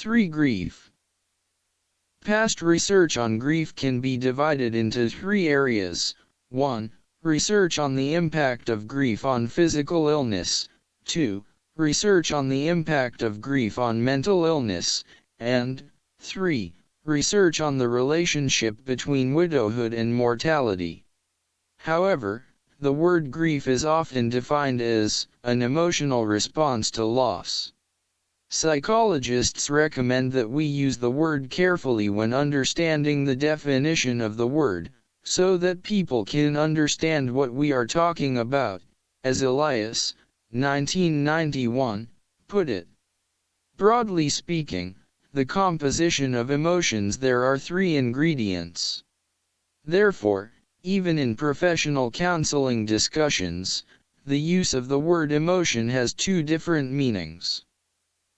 3. Grief. Past research on grief can be divided into 3 areas. 1. Research on the impact of grief on physical illness. 2. Research on the impact of grief on mental illness. And 3. Research on the relationship between widowhood and mortality. However, the word grief is often defined as an emotional response to loss. Psychologists recommend that we use the word carefully when understanding the definition of the word, so that people can understand what we are talking about, as Elias, 1991, put it. Broadly speaking, the composition of emotions, there are 3 ingredients. Therefore, even in professional counseling discussions, the use of the word emotion has 2 different meanings.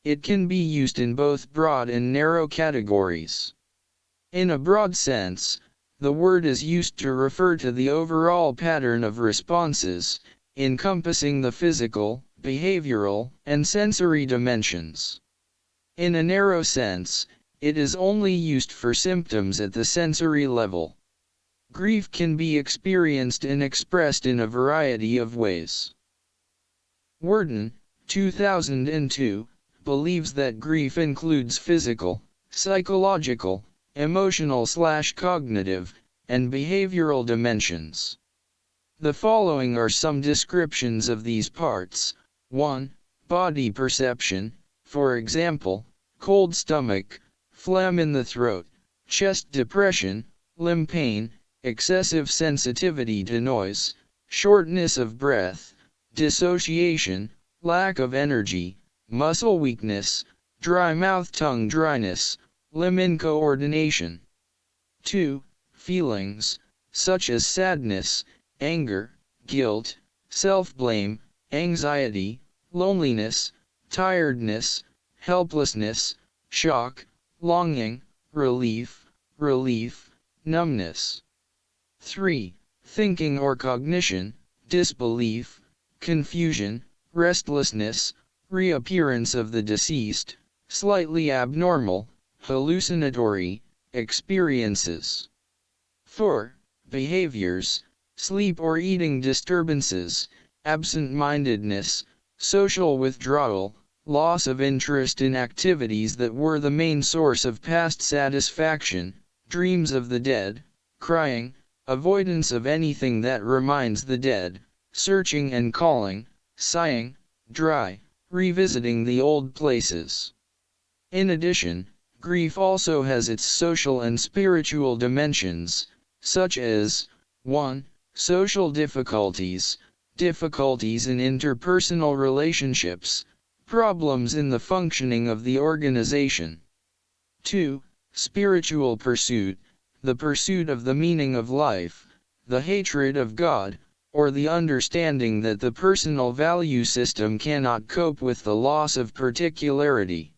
It can be used in both broad and narrow categories. In a broad sense, the word is used to refer to the overall pattern of responses, encompassing the physical, behavioral, and sensory dimensions. In a narrow sense, it is only used for symptoms at the sensory level. Grief can be experienced and expressed in a variety of ways. Worden, 2002, believes that grief includes physical, psychological, emotional/cognitive, and behavioral dimensions. The following are some descriptions of these parts. 1. Body perception, for example, cold stomach, phlegm in the throat, chest depression, limb pain, excessive sensitivity to noise, shortness of breath, dissociation, lack of energy, muscle weakness, dry mouth, tongue dryness, limb incoordination. 2. Feelings, such as sadness, anger, guilt, self-blame, anxiety, loneliness, tiredness, helplessness, shock, longing, relief, numbness. 3. Thinking or cognition, disbelief, confusion, restlessness, reappearance of the deceased, slightly abnormal, hallucinatory experiences. 4. Behaviors, sleep or eating disturbances, absent-mindedness, social withdrawal, loss of interest in activities that were the main source of past satisfaction, dreams of the dead, crying, avoidance of anything that reminds the dead, searching and calling, sighing, dry, revisiting the old places. In addition, grief also has its social and spiritual dimensions, such as 1. Social difficulties, difficulties in interpersonal relationships, problems in the functioning of the organization. 2. Spiritual pursuit, the pursuit of the meaning of life, the hatred of God, or the understanding that the personal value system cannot cope with the loss of particularity.